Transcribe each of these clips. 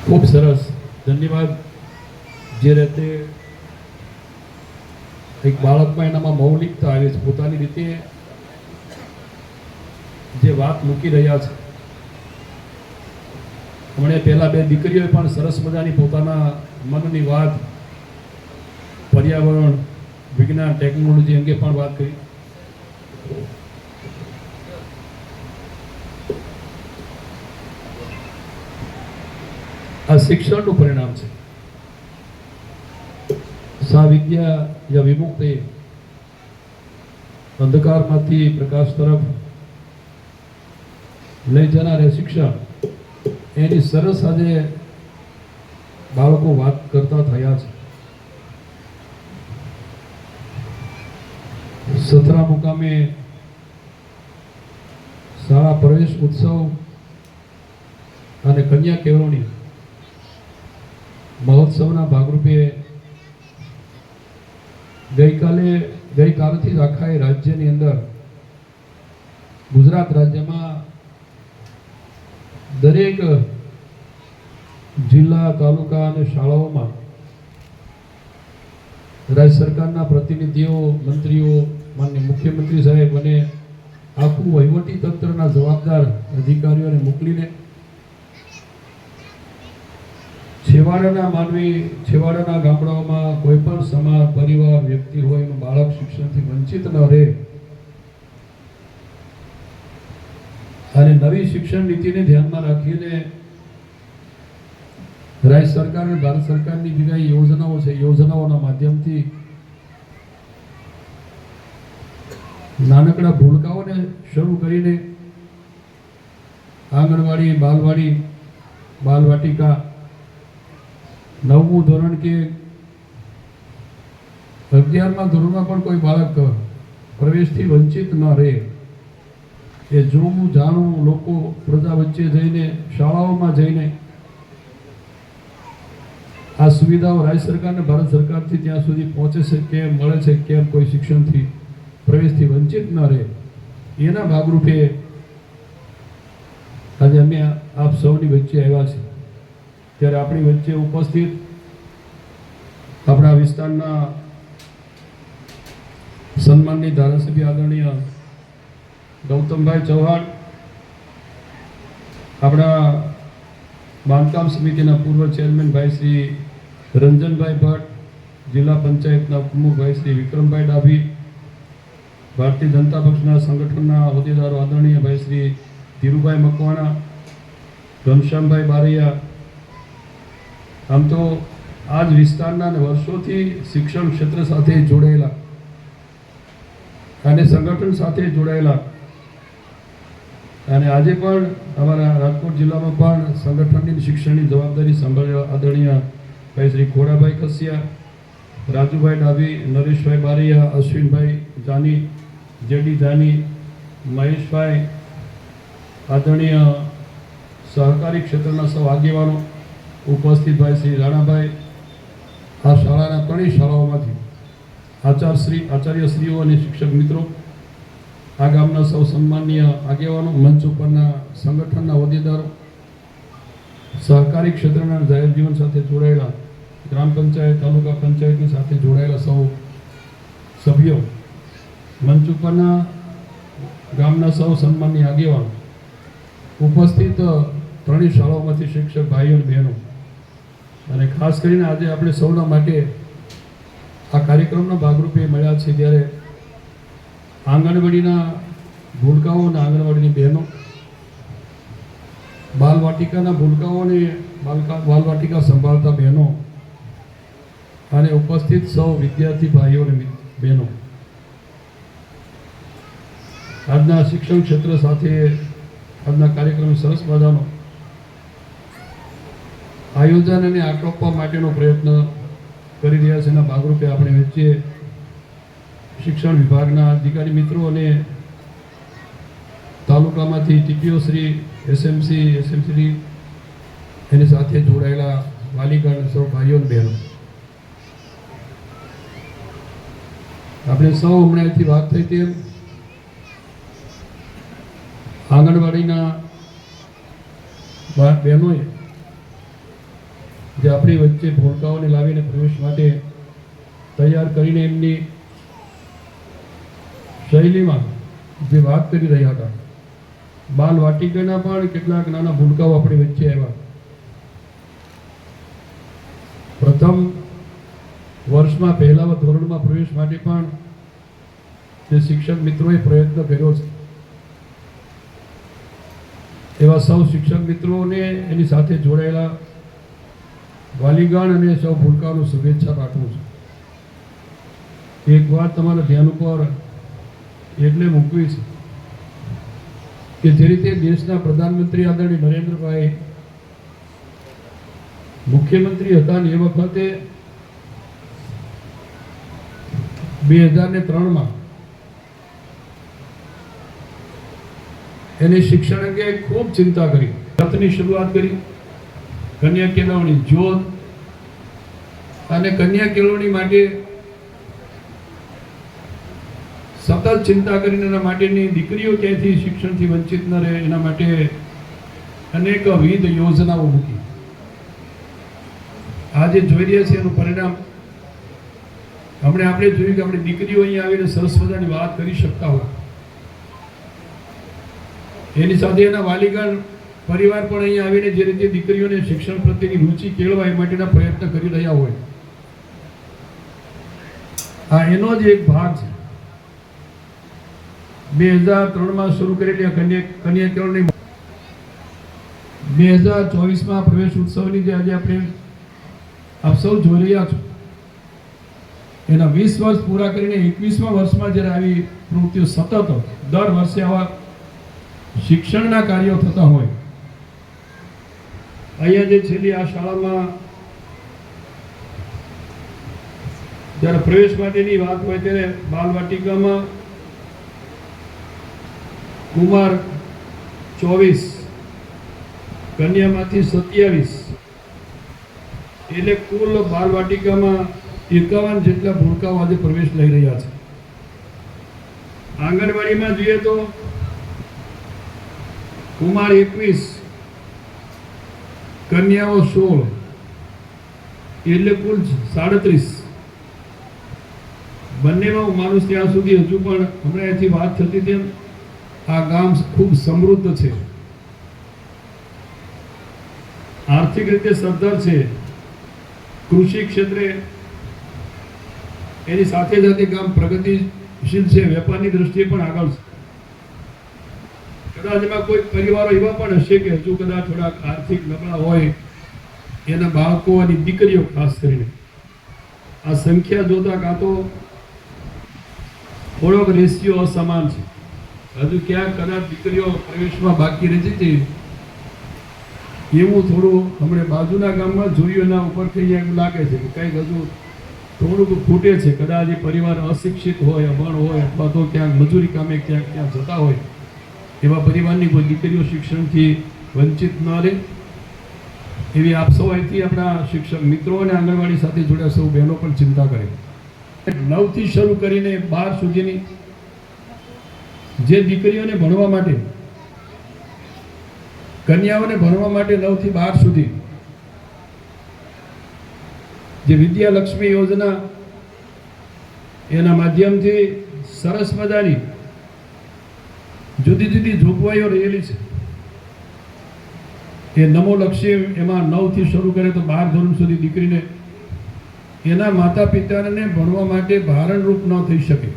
ખૂબ સરસ, ધન્યવાદ. જે રીતે એક બાળકમાં એનામાં મૌલિકતા આવે છે, પોતાની રીતે જે વાત મૂકી રહ્યા છે. હમણાં પહેલા બે દીકરીઓએ પણ સરસ મજાની પોતાના મનની વાત પર્યાવરણ, વિજ્ઞાન, ટેકનોલોજી અંગે પણ વાત કરી. આ શિક્ષણનું પરિણામ છે. સા વિદ્યા યા વિમુક્તિ, અંધકારમાંથી પ્રકાશ તરફ લઈ જનાર શિક્ષણ, એની સરસ આજે બાળકો વાત કરતા થયા છે. 17 મુકામે શાળા પ્રવેશ ઉત્સવ અને કન્યા કેળવણી મહોત્સવના ભાગરૂપે ગઈકાલથી જ આખા રાજ્યની અંદર, ગુજરાત રાજ્યમાં દરેક જિલ્લા, તાલુકા અને શાળાઓમાં રાજ્ય સરકારના પ્રતિનિધિઓ, મંત્રીઓ, માનનીય મુખ્યમંત્રી સાહેબ અને આખું વહીવટી તંત્રના જવાબદાર અધિકારીઓને મોકલીને છેવાડાના માનવી, છેવાડાના ગામડાઓમાં કોઈ પણ સમાજ, પરિવાર, વ્યક્તિ હોય એનું બાળક શિક્ષણથી વંચિત ન રહે અને નવી શિક્ષણ નીતિને ધ્યાનમાં રાખીને રાજ્ય સરકાર અને ભારત સરકારની બીજા યોજનાઓ છે, યોજનાઓના માધ્યમથી નાનકડા ભૂલકાઓને શરૂ કરીને આંગણવાડી, બાલવાડી, બાલવાટિકા, 9મું ધોરણ કે 11મા ધોરણમાં પણ કોઈ બાળક પ્રવેશથી વંચિત ન રહે એ જોવું, જાણવું, લોકો પ્રજા વચ્ચે જઈને, શાળાઓમાં જઈને આ સુવિધાઓ રાજ્ય સરકાર અને ભારત સરકારથી ત્યાં સુધી પહોંચે છે, કેમ મળે છે, કેમ કોઈ શિક્ષણથી પ્રવેશથી વંચિત ન રહે, એના ભાગરૂપે આજે અમે આપ સૌની વચ્ચે આવ્યા છીએ. ત્યારે આપણી વચ્ચે ઉપસ્થિત આપણા વિસ્તારના સન્માનની ધારાસભ્ય આદરણીય ગૌતમભાઈ ચૌહાણ, આપણા બાંધકામ સમિતિના પૂર્વ ચેરમેન ભાઈ શ્રી રંજનભાઈ ભટ્ટ, જિલ્લા પંચાયતના પ્રમુખ ભાઈ શ્રી વિક્રમભાઈ ડાભી, ભારતીય જનતા પક્ષના સંગઠનના હોદ્દેદારો આદરણીય ભાઈ શ્રી ધીરુભાઈ મકવાણા, ઘનશ્યામભાઈ બારૈયા, આમ તો આ જ વિસ્તારના અને વર્ષોથી શિક્ષણ ક્ષેત્ર સાથે જોડાયેલા અને સંગઠન સાથે જોડાયેલા અને આજે પણ અમારા રાજકોટ જિલ્લામાં પણ સંગઠનની શિક્ષણની જવાબદારી સંભાળ્યા આદરણીય ભાઈ શ્રી ખોડાભાઈ કસિયા, રાજુભાઈ ડાભી, નરેશભાઈ બારૈયા, અશ્વિનભાઈ જાની, જેડી જાની, મહેશભાઈ, આદરણીય સહકારી ક્ષેત્રના સૌ આગેવાનો ઉપસ્થિત ભાઈ શ્રી રાણાભાઈ, આ શાળાના 3 શાળાઓમાંથી આચાર્યશ્રીઓ અને શિક્ષક મિત્રો, આ ગામના સૌ સન્માનીય આગેવાનો, મંચ ઉપરના સંગઠનના હોદ્દેદારો, સહકારી ક્ષેત્રના જાહેર જીવન સાથે જોડાયેલા, ગ્રામ પંચાયત, તાલુકા પંચાયતની સાથે જોડાયેલા સૌ સભ્યો, મંચ ઉપરના ગામના સૌ સન્માનીય આગેવાનો, ઉપસ્થિત 3 શાળાઓમાંથી શિક્ષક ભાઈઓ અને બહેનો, અને ખાસ કરીને આજે આપણે સૌના માટે આ કાર્યક્રમના ભાગરૂપે મળ્યા છે ત્યારે આંગણવાડીના ભૂલકાઓ અને આંગણવાડીની બહેનો, બાલવાટિકાના ભૂલકાઓ અને બાલવાટિકા સંભાળતા બહેનો અને ઉપસ્થિત સૌ વિદ્યાર્થી ભાઈઓ અને બહેનો, આજના શિક્ષણ ક્ષેત્ર સાથે આજના કાર્યક્રમ સરસ મજાનો આયોજન અને આટોપવા માટેનો પ્રયત્ન કરી રહ્યા છે. એના ભાગરૂપે આપણે વચ્ચે શિક્ષણ વિભાગના અધિકારી મિત્રો અને તાલુકામાંથી ટીપીઓ શ્રી, એસએમસી એની સાથે જોડાયેલા વાલીગણ, સૌ ભાઈઓ અને બહેનો, આપણે સૌ હમણાંથી વાત થઈ તેમ આંગણવાડીના બહેનોએ જે આપણી વચ્ચે ભૂલકાઓને લાવીને પ્રવેશ માટે તૈયાર કરીને એમની શૈલીમાં જે વાત કરી રહ્યા હતા, બાલ વાટિકાના પણ કેટલાક નાના ભૂલકાઓ આપણી વચ્ચે આવ્યા. પ્રથમ વર્ષમાં પહેલા ધોરણમાં પ્રવેશ માટે પણ જે શિક્ષક મિત્રોએ પ્રયત્ન કર્યો છે, એવા સૌ શિક્ષક મિત્રોને, એની સાથે જોડાયેલા વાલીગણ અને સૌ ભૂલકાઓને શુભેચ્છા પાઠવું છું. એક વાત તમારા ધ્યાન ઉપર એટલે મૂકવી છે કે જે રીતે દેશના પ્રધાનમંત્રી આદરણીય નરેન્દ્રભાઈ મુખ્યમંત્રી હતા ને એ વખતે 2003માં એને શિક્ષણ અંગે ખૂબ ચિંતા કરી, રથની શરૂઆત કરી, કન્યા કેળવણી જ્યોત અને કન્યા કેળવણી માટે સતત ચિંતા કરીને એના માટેની દીકરીઓ ક્યાંયથી શિક્ષણથી વંચિત ન રહે એના માટે અનેકવિધ યોજનાઓ મૂકી. આજે જોઈ રહ્યા છીએ એનું પરિણામ. હમણાં આપણે જોયું કે આપણી દીકરીઓ અહીંયા આવીને સરસ મજાની વાત કરી શકતા હોય, એની સાથે એના વાલીગણ પરિવાર પણ અહીંયા આવીને જે રીતે દીકરીઓને શિક્ષણ પ્રત્યેની રુચિ કેળવાય એ માટેના પ્રયત્ન કરી રહ્યા હોય, આ એનો જ એક ભાગ છે. 2003માં શરૂ કરેલી આ કન્યા કેળવણી 2024માં પ્રવેશ ઉત્સવની જે આજે આપણે આપ સૌ જોઈ રહ્યા છો, એના 20 વર્ષ પૂરા કરીને 21મા વર્ષમાં જ્યારે આવી પ્રવૃત્તિઓ સતત દર વર્ષે આવા શિક્ષણના કાર્યો થતા હોય, અહીંયા જે છેલ્લી આ શાળામાં જ્યારે પ્રવેશ માટેની વાત હોય ત્યારે બાલવાટિકામાં કુમાર 24, કન્યામાંથી 27, એટલે કુલ બાલવાટિકામાં 51 જેટલા ભૂલકાઓ આજે પ્રવેશ લઈ રહ્યા છે. આંગણવાડીમાં જોઈએ તો કુમાર 21, કન્યાઓ 16, એટલે કુલ 37. બંનેમાં હું માનું ત્યાં સુધી હજુ પણ હમણાં અહીંથી વાત થતી તેમ આ ગામ ખૂબ સમૃદ્ધ છે, આર્થિક રીતે સદ્ધર છે, કૃષિ ક્ષેત્રે એની સાથે સાથે ગામ પ્રગતિશીલ છે, વેપારની દ્રષ્ટિએ પણ આગળ છે. કદાચ એમાં કોઈ પરિવારો એવા પણ હશે કે હજુ કદાચ થોડાક આર્થિક નબળા હોય, એના બાળકો અને દીકરીઓ ખાસ કરીને આ સંખ્યા જોતા કાં તો થોડોક રેશિયો અસમાન છે. હજુ ક્યાંક કદાચ દીકરીઓ પ્રવેશમાં બાકી રહી છે, એવું થોડું હમણાં બાજુના ગામમાં જોયું, એના ઉપરથી એવું લાગે છે કે કંઈક હજુ થોડુંક ખૂટે છે. કદાચ એ પરિવાર અશિક્ષિત હોય, અભણ હોય, અથવા તો ક્યાંક મજૂરી કામે ક્યાંક જતા હોય, એવા પરિવારની કોઈ દીકરીઓ શિક્ષણથી વંચિત ન રહે એવી આપ સૌ અહીંથી આપણા શિક્ષક મિત્રો અને આંગણવાડી સાથે જોડ્યા સૌ બહેનો પણ ચિંતા કરે. 9થી શરૂ કરીને 12 સુધીની જે દીકરીઓને ભણવા માટે, કન્યાઓને ભણવા માટે 9થી 12 સુધી જે વિદ્યાલક્ષ્મી યોજના, એના માધ્યમથી સરસ મજાની જુદી જુદી જોગવાઈઓ રહેલી છે. એ નમોલક્ષ્મી એમાં 9થી શરૂ કરે તો 12 ધોરણ સુધી દીકરીને એના માતા પિતાને ભણવા માટે ભારણરૂપ ન થઈ શકે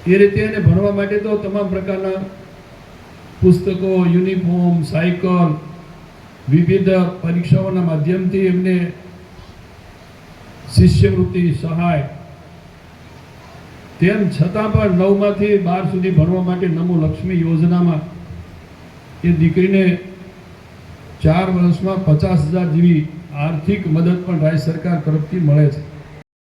એ રીતે એને ભણવા માટે તો તમામ પ્રકારના પુસ્તકો, યુનિફોર્મ, સાયકલ, વિવિધ પરીક્ષાઓના માધ્યમથી એમને શિષ્યવૃત્તિ, સહાય, તેમ છતાં પણ 9માંથી 12 સુધી ભણવા માટે નમોલક્ષ્મી યોજનામાં એ દીકરીને 4 વર્ષમાં 50,000 જેવી આર્થિક મદદ પણ રાજ્ય સરકાર તરફથી મળે છે.